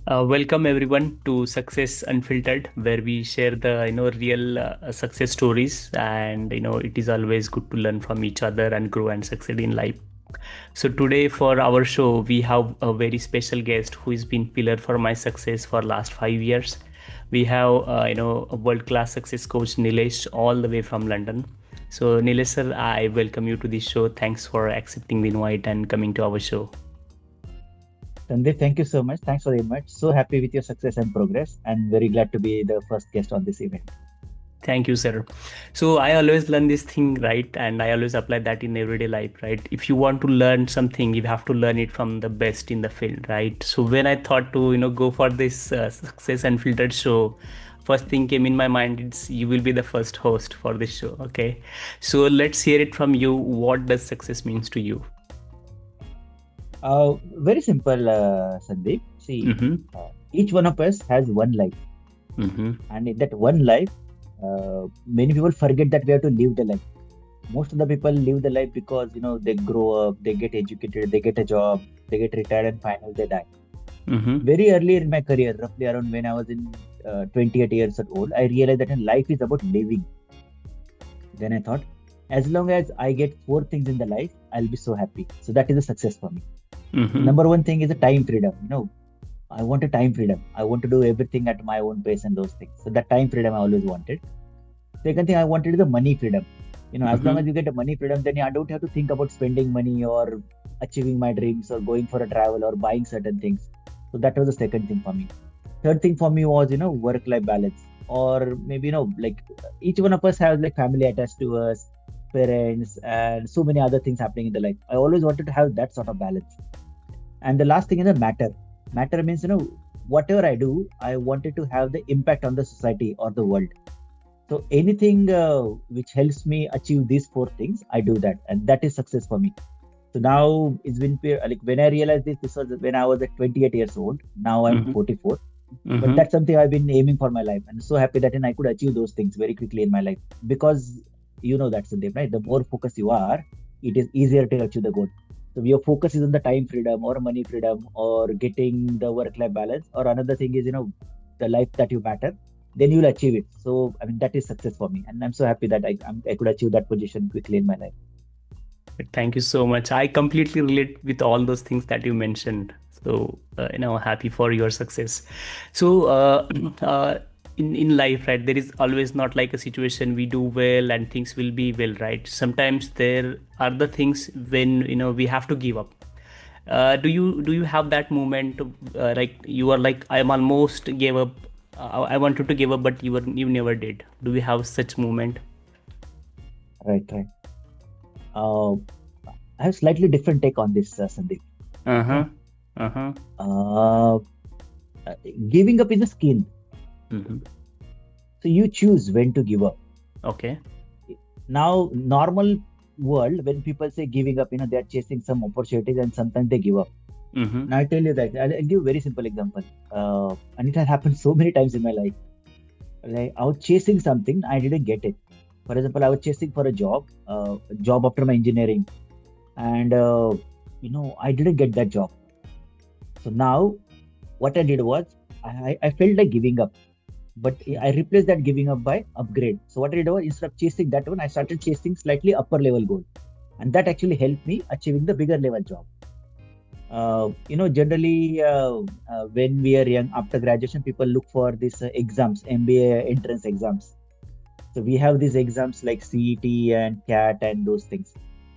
Welcome everyone to Success Unfiltered, where we share the real success stories, and it is always good to learn from each other and grow and succeed in life. So today for our show, we have a very special guest who has been pillar for my success for last 5 years. We have a world class success coach Nilesh all the way from London. So Nilesh sir, I welcome you to this show. Thanks for accepting the invite and coming to our show. Sandip, thank you so much. Thanks for the invite. So happy with your success and progress, and very glad to be the first guest on this event. Thank you, sir. So I always learn this thing, right? And I always apply that in everyday life, right? If you want to learn something, you have to learn it from the best in the field, right? So when I thought to, go for this Success Unfiltered show, first thing came in my mind, it's you will be the first host for this show, okay? So let's hear it from you. What does success means to you? Very simple, Sandeep. See, Mm-hmm. each one of us has one life, Mm-hmm. and in that one life, many people forget that we have to live the life. Most of the people live the life because they grow up, they get educated, they get a job, they get retired, and finally they die. Mm-hmm. Very early in my career, roughly around when I was in 28 years old, I realized that life is about living. Then I thought, as long as I get four things in the life, I'll be so happy. So that is a success for me. So Mm-hmm. number one thing is a time freedom. I want a time freedom. I want to do everything at my own pace and those things. So that time freedom I always wanted. Second thing I wanted is the money freedom. As long Mm-hmm. as you get the money freedom, then I don't have to think about spending money or achieving my dreams or going for a travel or buying certain things. So that was the second thing for me. Third thing for me was, work-life balance. Or maybe, like each one of us has like family attached to us, parents, and so many other things happening in the life. I always wanted to have that sort of balance. And the last thing is the matter. Matter means, whatever I do, I wanted to have the impact on the society or the world. So anything which helps me achieve these four things, I do that, and that is success for me. So now it's been like when I realized this, this was when I was at 28 years old. Now I'm Mm-hmm. 44, but Mm-hmm. that's something I've been aiming for my life, and so happy that I could achieve those things very quickly in my life because that's the thing, right? The more focused you are, it is easier to achieve the goal. So your focus is on the time freedom or money freedom or getting the work-life balance, or another thing is the life that you matter. Then you'll achieve it. So I mean that is success for me, and I'm so happy that I could achieve that position quickly in my life. Thank you so much. I completely relate with all those things that you mentioned. So, happy for your success. So, in life, right, there is always not like a situation we do well and things will be well, right? Sometimes there are the things when we have to give up. Do you have that moment like you are like I'm almost gave up. I wanted to give up, but you never did. Do you have such moment? Right, right. Uh, I have slightly different take on this, Sandeep. Uh Okay. huh. Uh huh. Uh, Giving up is a skill. Mm-hmm. So you choose when to give up. Okay. Now, normal world, when people say giving up, they're chasing some opportunities and sometimes they give up. Mm-hmm. Now, I tell you that, I'll give a very simple example. And it has happened so many times in my life. Like, I was chasing something, I didn't get it. For example, I was chasing for a job after my engineering, and I didn't get that job. So now, what I did was, I felt like giving up. But I replaced that giving up by upgrade. So what I did was instead of chasing that one, I started chasing slightly upper level goal, and that actually helped me achieving the bigger level job. Generally, when we are young, after graduation, people look for these exams, MBA entrance exams. So we have these exams like CET and CAT and those things.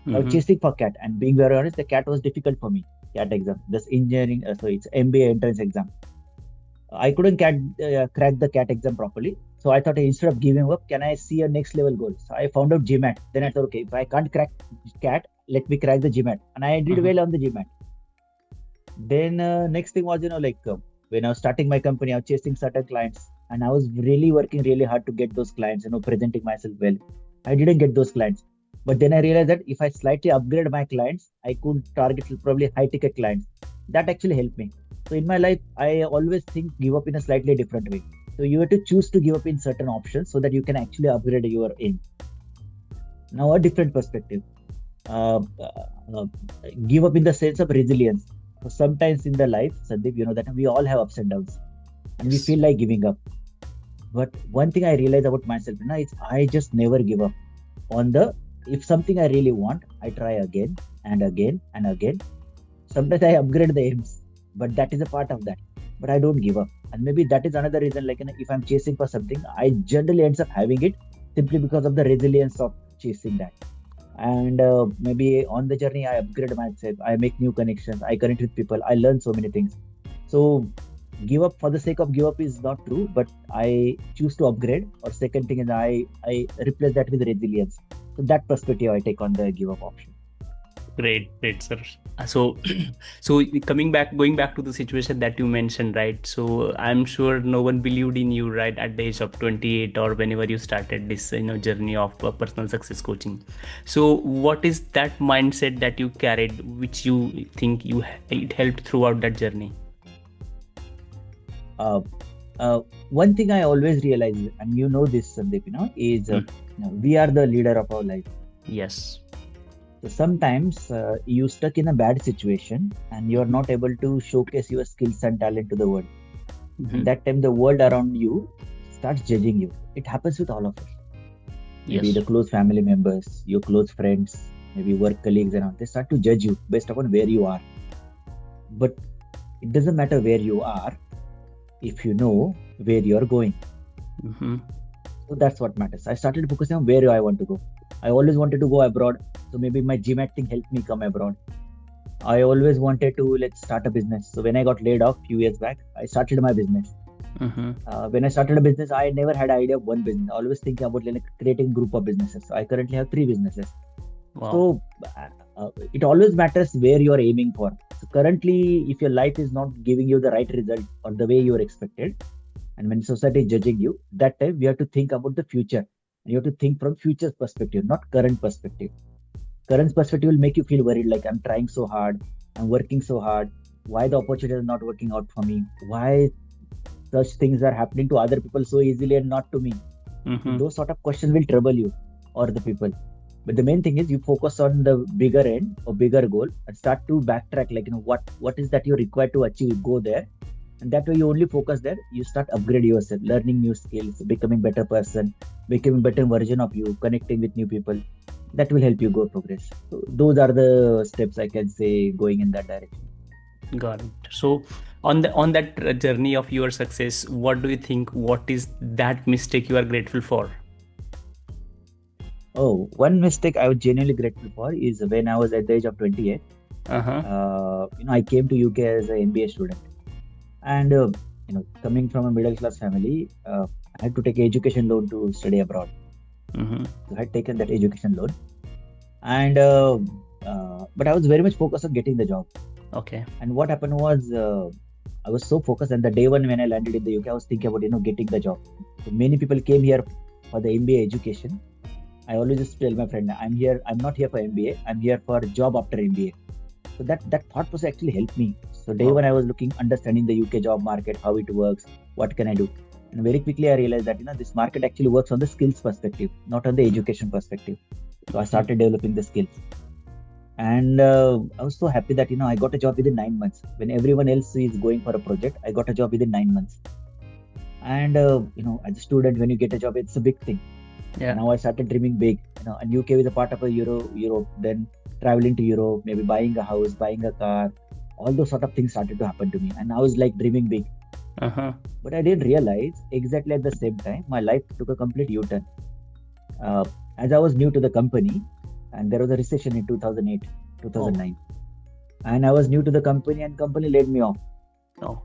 I was Mm-hmm. chasing for CAT, and being very honest, the CAT was difficult for me. CAT exam, this engineering, so it's MBA entrance exam. I couldn't crack the CAT exam properly. So I thought instead of giving up, can I see a next level goal? So I found out GMAT. Then I thought, okay, if I can't crack CAT, let me crack the GMAT. And I did Mm-hmm. well on the GMAT. Then next thing was, like when I was starting my company, I was chasing certain clients and I was really working really hard to get those clients, presenting myself well. I didn't get those clients. But then I realized that if I slightly upgrade my clients, I could target probably high ticket clients. That actually helped me. So in my life, I always think give up in a slightly different way. So you have to choose to give up in certain options so that you can actually upgrade your aim. Now, a different perspective. Uh, uh, Give up in the sense of resilience. So sometimes in the life, Sandeep, that we all have ups and downs, and we Yes. feel like giving up. But one thing I realize about myself, is I just never give up on the. If something I really want, I try again and again and again. Sometimes I upgrade the aims, but that is a part of that. But I don't give up, and maybe that is another reason. Like, if I'm chasing for something, I generally ends up having it simply because of the resilience of chasing that. And maybe on the journey, I upgrade myself. I make new connections. I connect with people. I learn so many things. So give up for the sake of give up is not true, but I choose to upgrade. Or second thing is I replace that with resilience. So that perspective I take on the give up option. Great, great, sir. So, so going back to the situation that you mentioned, right? So I'm sure no one believed in you, right, at the age of 28 or whenever you started this, journey of personal success coaching. So, what is that mindset that you carried, which you think it helped throughout that journey? Uh, uh, One thing I always realize, and this, Sandeep, is Mm. we are the leader of our life. Yes. So sometimes you stuck in a bad situation and you are Mhm. not able to showcase your skills and talent to the world. And Mhm. that time the world around you starts judging you. It happens with all of us. Maybe Yes. the close family members, your close friends, maybe work colleagues and all. They start to judge you based upon where you are. But it doesn't matter where you are if you know where you are going. Mhm. So that's what matters. I started focusing on where I want to go. I always wanted to go abroad. So maybe my GMAT thing helped me come abroad. I always wanted to let's start a business. So when I got laid off few years back, I started my business. Mhm. When I started a business, I never had idea of one business. I always thinking about like creating group of businesses. So I currently have three businesses. Wow. So it always matters where you are aiming for. So currently, if your life is not giving you the right result or the way you are expected, and when society is judging you, that time we have to think about the future. And you have to think from future perspective, not current perspective. Current perspective will make you feel worried, like I'm trying so hard, I'm working so hard. Why the opportunity is not working out for me? Why such things are happening to other people so easily and not to me? So Mhm. those sort of questions will trouble you or the people. But the main thing is you focus on the bigger end or bigger goal and start to backtrack, like what is that you require to achieve, go there. And that way you only focus there, you start upgrade yourself, learning new skills, becoming better person, becoming better version of you, connecting with new people. That will help you go progress. So those are the steps I can say going in that direction. Got it. So, on that journey of your success, what do you think? What is that mistake you are grateful for? Oh, one mistake I was genuinely grateful for is when I was at the age of 28. Uh huh. I came to UK as an MBA student, and coming from a middle class family, I had to take education loan to study abroad. Mm-hmm. So I had taken that education loan, and but I was very much focused on getting the job. Okay. And what happened was, I was so focused, and the day one when I landed in the UK, I was thinking about getting the job. So many people came here for the MBA education. I always just tell my friend, I'm here. I'm not here for MBA. I'm here for job after MBA. So that thought process actually helped me. So day Wow. one, I was looking, understanding the UK job market, how it works, what can I do, and very quickly I realized that this market actually works on the skills perspective, not on the education perspective. So I Mm-hmm. started developing the skills, and I was so happy that I got a job within 9 months. When everyone else is going for a project, I got a job within 9 months. And as a student, when you get a job, it's a big thing. And Yeah. now I started dreaming big. And UK is a part of a Europe. Then traveling to Europe, maybe buying a house, buying a car, all those sort of things started to happen to me. And I was like dreaming big. Uh huh. But I didn't realize exactly at the same time, my life took a complete U-turn. Uh, as I was new to the company, and there was a recession in 2008, Oh. 2009, and I was new to the company, and company laid me off. Oh.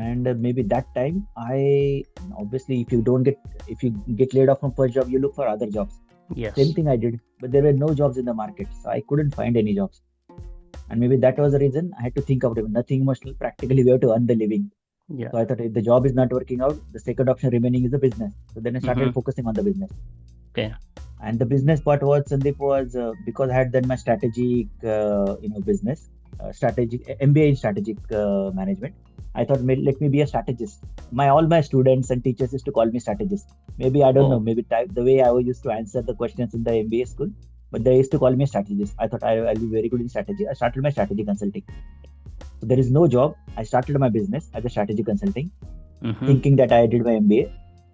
And maybe that time, I obviously, if you get laid off from first job, you look for other jobs. Same Yes. thing I did, but there were no jobs in the market, so I couldn't find any jobs. And maybe that was the reason I had to think about it. Nothing emotional. Practically, we have to earn the living. Yeah. So I thought if the job is not working out, the second option remaining is the business. So then I Mm-hmm. started focusing on the business. Okay. And the business part was, Sandeep, was because I had done my strategic, business, strategic MBA in strategic management. I thought, let me be a strategist. My students and teachers used to call me strategist. Maybe I don't know, Oh. maybe the way I used to answer the questions in the MBA school, but they used to call me a strategist. I thought I'll be very good in strategy. I started my strategy consulting. So there is no job. I started my business as a strategy consulting, Mm-hmm. thinking that I did my MBA.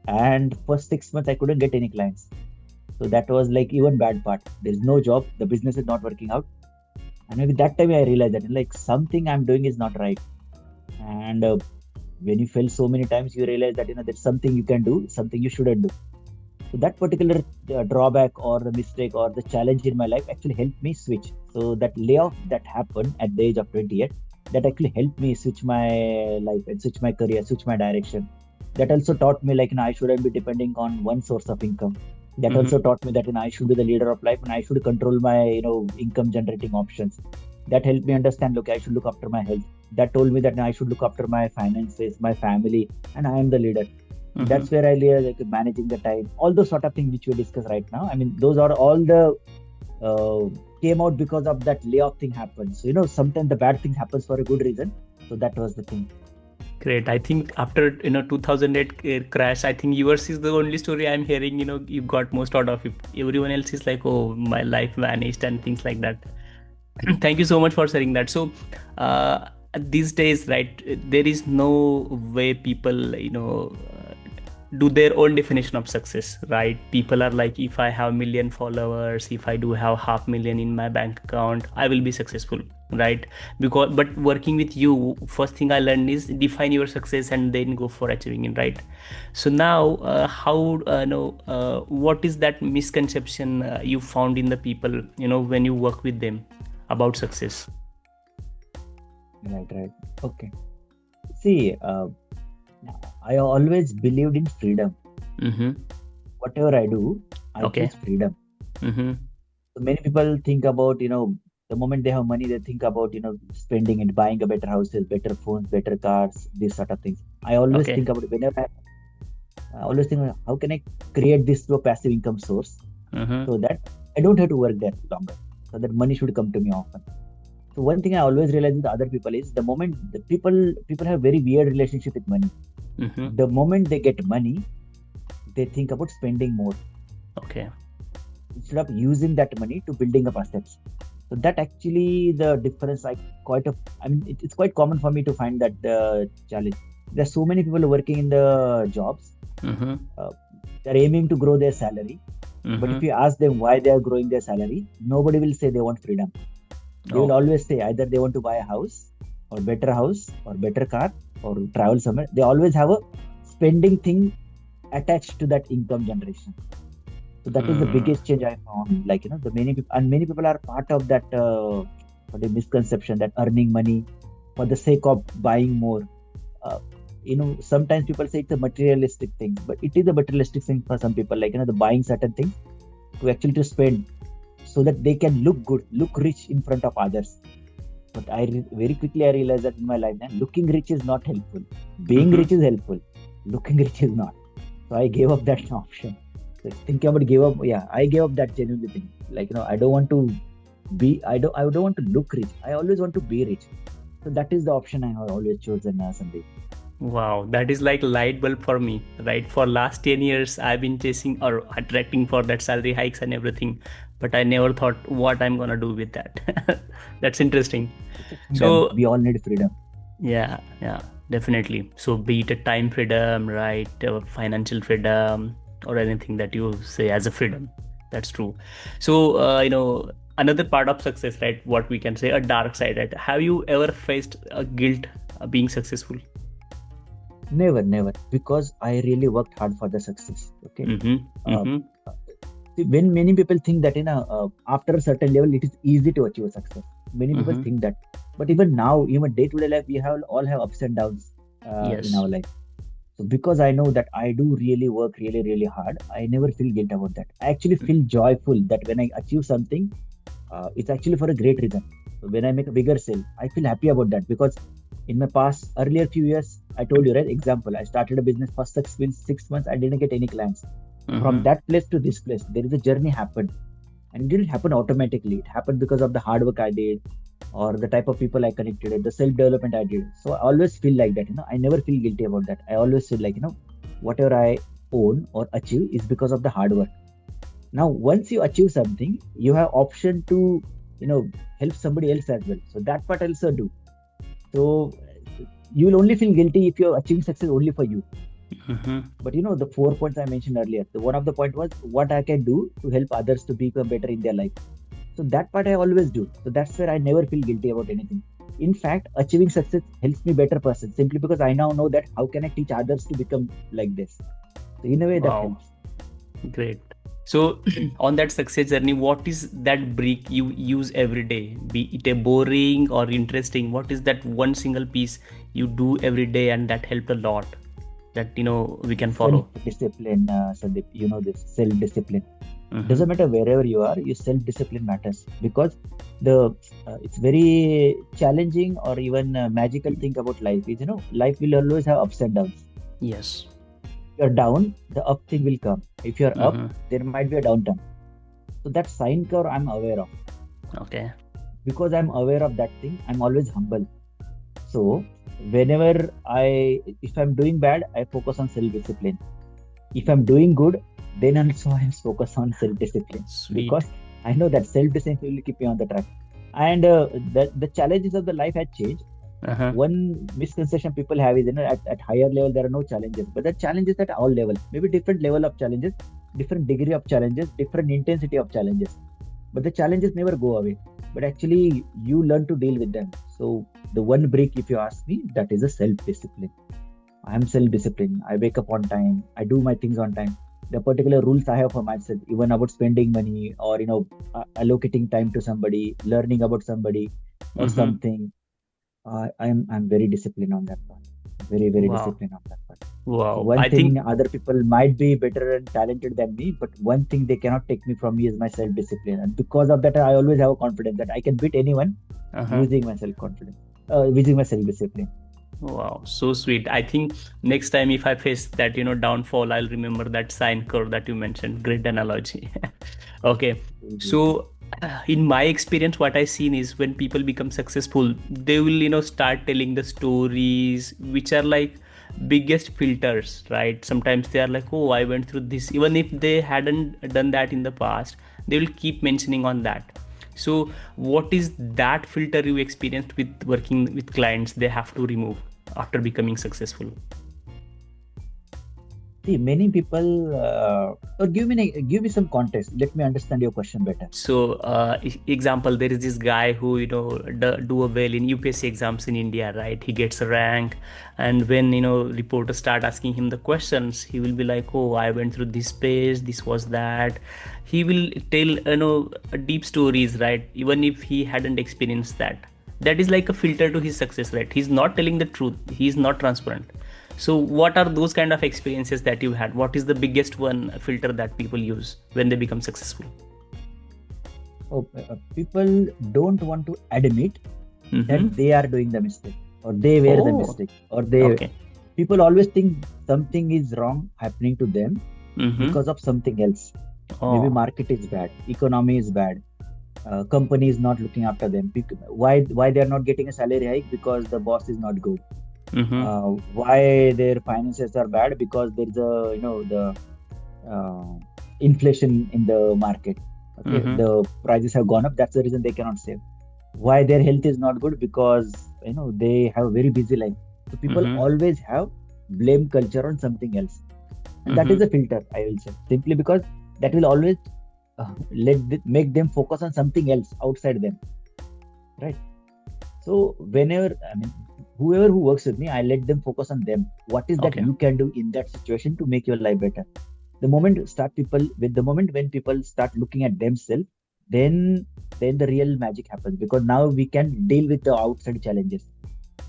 And first 6 months, I couldn't get any clients. So that was like even bad part. There's no job. The business is not working out. And maybe that time I realized that like something I'm doing is not right. And when you fail so many times, you realize that there's something you can do, something you shouldn't do. So that particular drawback or the mistake or the challenge in my life actually helped me switch. So that layoff that happened at the age of 28, that actually helped me switch my life and switch my career, switch my direction. That also taught me like I shouldn't be depending on one source of income. That also Mm-hmm. taught me that I should be the leader of life and I should control my income generating options. That helped me understand, look, I should look after my health. That told me that I should look after my finances, my family, and I am the leader. Mm-hmm. That's where I realized like managing the time, all those sort of things which we discuss right now. I mean, those are all the uh, came out because of that layoff thing happened. So sometimes the bad thing happens for a good reason. So that was the thing. Great. I think after 2008 crash, I think yours is the only story I'm hearing. You got most out of it. Everyone else is like, oh, my life vanished and things like that. Thank you so much for sharing that. So, these days, right, there is no way people, do their own definition of success, right? People are like, if I have million followers, if I do have 500,000 in my bank account, I will be successful, right? Because, but working with you, first thing I learned is define your success and then go for achieving it, right? So now, how no what is that misconception you found in the people, when you work with them about success? Right, right. Okay. See, I always believed in freedom. Mm-hmm. Whatever I do, I Okay. choose freedom. Mm-hmm. So many people think about, the moment they have money, they think about, spending it, buying a better houses, better phones, better cars, these sort of things. I always Okay. think about whenever I always think, how can I create this through a passive income source Mm-hmm. so that I don't have to work there longer, so that money should come to me often. So one thing I always realize with other people is the moment the people have very weird relationship with money. Mm-hmm. The moment they get money, they think about spending more Okay. instead of using that money to building up assets. So that actually the difference. I mean, it's quite common for me to find that challenge. There's so many people working in the jobs. Mm-hmm. Uh, they're aiming to grow their salary, but Mm-hmm. if you ask them why they are growing their salary, nobody will say they want freedom. They will Oh. always say either they want to buy a house or better car or travel somewhere. They always have a spending thing attached to that income generation. So that is the Mm. biggest change I found. Like the many people and many people are part of that for the misconception that earning money for the sake of buying more. Uh, sometimes people say it's a materialistic thing, but it is a materialistic thing for some people. Like the buying certain things to actually to spend so that they can look good, look rich in front of others. But very quickly I realized that in my life, that looking rich is not helpful. Being Mm-hmm. rich is helpful. Looking rich is not. So I gave up that option. So thinking about give up, yeah, I gave up that genuinely thing. Like I don't want to I don't want to look rich. I always want to be rich. So that is the option I have always chosen, Sandeep. Wow, that is like light bulb for me, right? For last 10 years, I've been chasing or attracting for that salary hikes and everything, but I never thought what I'm gonna do with that. That's interesting. It's a freedom. So We all need freedom. yeah, yeah, definitely. So be it a time freedom, right, financial freedom, or anything that you say as a freedom. That's true. So another part of success, right? What we can say a dark side. Right? Have you ever faced a guilt being successful? Never, never. Because I really worked hard for the success. Okay. Mm-hmm. Uh, Mm-hmm. See, when many people think that after a certain level it is easy to achieve success. Many people Mm-hmm. think that, but even now, even day to day life, we have all have ups and downs in Yes. our life. So because I know that I do really work really really hard, I never feel guilt about that. I actually feel joyful that when I achieve something, it's actually for a great reason. So when I make a bigger sale, I feel happy about that because in my past earlier few years, I told you right. Example, I started a business first 6 months, I didn't get any clients. From Mm-hmm. that place to this place, there is a journey happened, and it didn't happen automatically. It happened because of the hard work I did, or the type of people I connected with, the self development I did. So I always feel like that. I never feel guilty about that. I always feel like whatever I own or achieve is because of the hard work. Now, once you achieve something, you have option to you know help somebody else as well. So that part I also do. So you will only feel guilty if you're achieving success only for you. Mm-hmm. But the 4 points I mentioned earlier, the one of the point was what I can do to help others to become better in their life. So that part I always do. So that's where I never feel guilty about anything. In fact, achieving success helps me better person simply because I now know that how can I teach others to become like this. So in a way that Wow, helps. great. So, on that success journey, what is that brick you use every day? Be it a boring or interesting, what is that one single piece you do every day and that helped a lot that we can Self follow? discipline, Sandip. You know this self discipline. Mm-hmm. Doesn't matter wherever you are, your self discipline matters because the it's very challenging or even magical thing about life is life will always have ups and downs. Yes. If you're down, the up thing will come. If you're up, Mm-hmm. there might be a downturn. So that sine curve I'm aware of. Okay. Because I'm aware of that thing, I'm always humble. So if I'm doing bad, I focus on self discipline. If I'm doing good, then also I'm focused on self discipline Sweet. because I know that self discipline will keep me on the track. And the challenges of the life had changed. Uh-huh. One misconception people have is at higher level there are no challenges, but the challenges at all level, maybe different level of challenges, different degree of challenges, different intensity of challenges. But the challenges never go away. But actually, you learn to deal with them. So the one break, if you ask me, that is a self-discipline. I am self-disciplined. I wake up on time. I do my things on time. The particular rules I have for myself, even about spending money or allocating time to somebody, learning about somebody or Mm-hmm. something. I'm very disciplined on that part. Very very Wow. disciplined on that part. So Wow. one I thing think. other people might be better and talented than me, but one thing they cannot take me from me is my self-discipline. And because of that, I always have a confidence that I can beat anyone Uh-huh. using my self-confidence, using my self-discipline. Wow, so sweet. I think next time if I face that, downfall, I'll remember that sine curve that you mentioned. Great analogy. Okay. Mhm. So, in my experience, what I seen is when people become successful, they will, start telling the stories which are like biggest filters, right? Sometimes they are like, oh, I went through this. Even if they hadn't done that in the past, they will keep mentioning on that. So, what is that filter you experienced with working with clients they have to remove after becoming successful? See, many people, or give me some context. Let me understand your question better. So, example, there is this guy who do a well in UPSC exams in India, right? He gets a rank, and when reporters start asking him the questions, he will be like, "Oh, I went through this page, this was that." He will tell deep stories, right? Even if he hadn't experienced that. That is like a filter to his success, right? He's not telling the truth. He's not transparent. So, what are those kind of experiences that you had? What is the biggest one filter that people use when they become successful? Oh, people don't want to admit Mm-hmm. that they are doing the mistake or they were the Oh, mistake or they okay. people always think something is wrong happening to them Mm-hmm. because of something else. Maybe Oh. market is bad, economy is bad, company is not looking after them. Why they are not getting a salary hike? Because the boss is not good. Mm-hmm. Why their finances are bad? Because there is the uh, inflation in the market. Okay, Mm-hmm. the prices have gone up. That's the reason they cannot save. Why their health is not good? Because they have a very busy life. So people Mm-hmm. always have blame culture on something else, and that is Mm-hmm. a filter. I will say simply because that will always make them focus on something else outside them, right? So whenever I mean, whoever who works with me, I let them focus on them. What is that Okay. you can do in that situation to make your life better? The moment when people start looking at themselves, then the real magic happens because now we can deal with the outside challenges.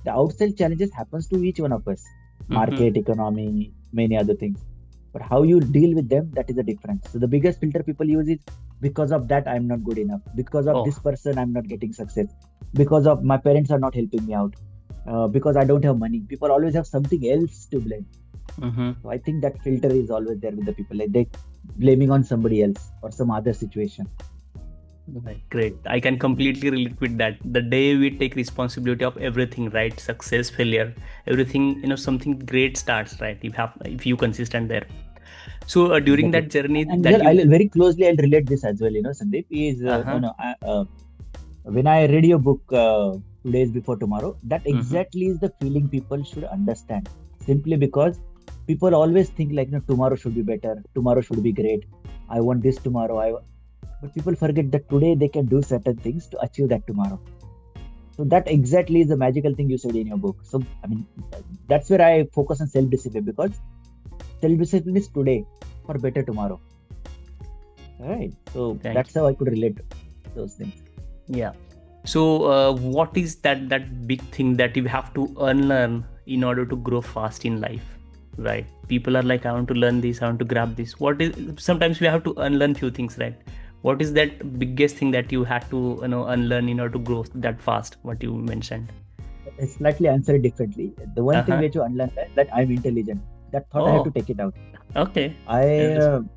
The outside challenges happens to each one of us, Mm-hmm. market, economy, many other things. But how you deal with them, that is the difference. So the biggest filter people use is because of that I'm not good enough, because of this Oh. person I'm not getting success, because of my parents are not helping me out, because I don't have money. People always have something else to blame. Mm-hmm. So I think that filter is always there with the people, like they blaming on somebody else or some other situation. Right. Great. I can completely relate with that. The day we take responsibility of everything, right? Success, failure, everything, something great starts, right? If you consistent there. So during Exactly. that journey And that here you. I'll very closely I'll relate this as well. Sandeep is Uh-huh. when I read your book. today is before tomorrow. That Mm-hmm. exactly is the feeling people should understand. Simply because people always think like, tomorrow should be better, tomorrow should be great. I want this tomorrow. But people forget that today they can do certain things to achieve that tomorrow. So that exactly is the magical thing you said in your book. So I mean, that's where I focus on self-discipline, because self-discipline is today for better tomorrow. All right. So Thank that's you. how I could relate those things. Yeah. So, what is that big thing that you have to unlearn in order to grow fast in life? Right? People are like, I want to learn this, I want to grab this. What is sometimes we have to unlearn few things, right? What is that biggest thing that you had to unlearn in order to grow that fast? What you mentioned. I slightly answer it differently. The one thing Uh-huh. which you unlearn that I'm intelligent. That thought I have to Oh, take it out. okay. I Understood.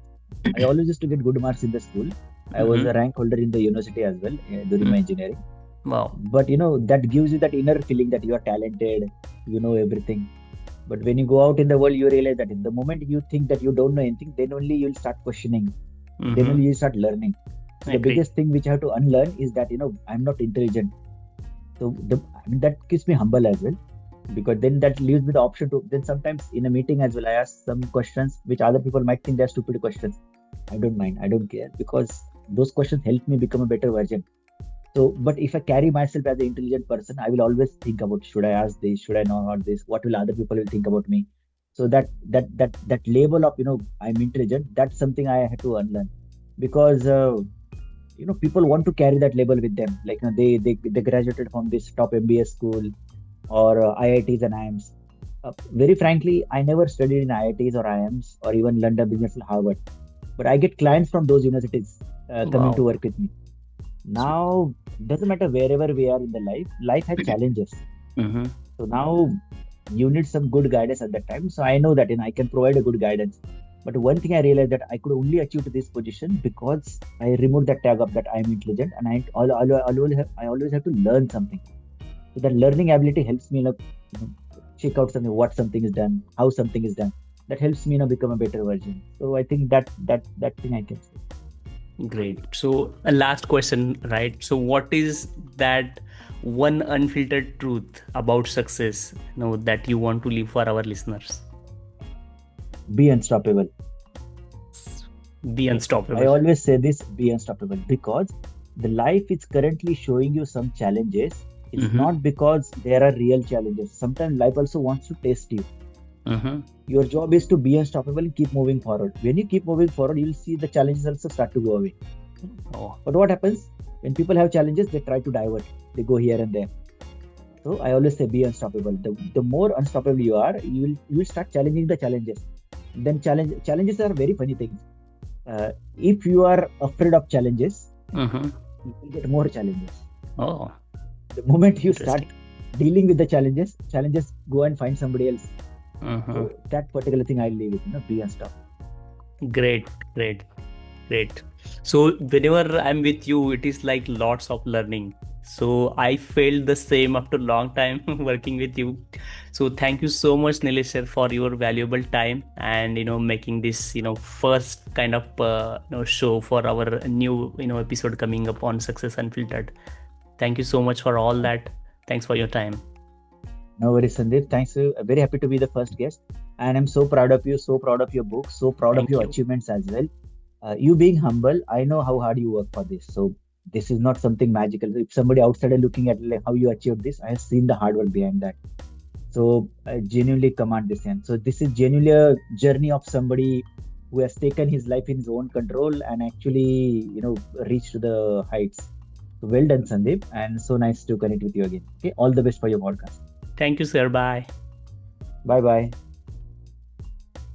I always used to get good marks in the school. I was Mm-hmm. a rank holder in the university as well during my Mm. engineering. Wow. But that gives you that inner feeling that you are talented, you know everything. But when you go out in the world, you realize that in the moment you think that you don't know anything, then only you'll start questioning. Then Mm-hmm. only you start learning. So the Agree. biggest thing which I have to unlearn is that I'm not intelligent. So I mean, that keeps me humble as well, because then that leaves me the option to, then sometimes in a meeting as well, I ask some questions which other people might think they're stupid questions. I don't mind, I don't care, because those questions help me become a better version. So, but if I carry myself as an intelligent person, I will always think about, should I ask this, should I know about this, what will other people will think about me. So that label of I'm intelligent, that's something I had to unlearn, because people want to carry that label with them, like they graduated from this top MBA school, or IITs and IIMs. Very frankly, I never studied in IITs or IIMs or even London Business or Harvard, but I get clients from those universities coming to Wow. work with me. Now, doesn't matter wherever we are in the life has challenges. Mm-hmm. So now you need some good guidance at that time. So I know that I can provide a good guidance. But one thing I realized that I could only achieve to this position because I removed that tag of that I'm intelligent, and I always have to learn something. So that learning ability helps me check out something, what something is done, how something is done. That helps me become a better version. So I think that thing I can say. Great. So, a last question, right? So, what is that one unfiltered truth about success, that you want to leave for our listeners? Be unstoppable. Be Okay. I unstoppable. always say this, be unstoppable, because the life is currently showing you some challenges. It's Mm-hmm. not because there are real challenges. Sometimes life also wants to test you. Mm-hmm. Your job is to be unstoppable and keep moving forward. When you keep moving forward, you'll see the challenges also start to go away. Oh, But what happens when people have challenges? They try to divert. They go here and there. So I always say be unstoppable. The more unstoppable you are, you will start challenging the challenges. Then challenges are very funny things. If you are afraid of challenges, mm-hmm. you will get more challenges. Oh, The moment you interesting. start dealing with the challenges go and find somebody else. Mm-hmm. So that particular thing I'll leave it, be unstoppable. Great, great. Great. So whenever I'm with you, it is like lots of learning. So I felt the same after a long time working with you. So thank you so much, Nilesh sir, for your valuable time and making this first kind of show for our new episode coming up on Success Unfiltered. Thank you so much for all that. Thanks for your time. No worries, Sandip. Thanks. Very happy to be the first guest. And I'm so proud of you, so proud of your book, so proud of Thank your you. achievements as well. You being humble, I know how hard you work for this. So this is not something magical. If somebody outside are looking at like how you achieved this, I have seen the hard work behind that. So I genuinely command this end. So this is genuinely a journey of somebody who has taken his life in his own control and actually, reached to the heights. So well done, Sandeep, and so nice to connect with you again. Okay, all the best for your podcast. Thank you, sir. Bye. Bye bye.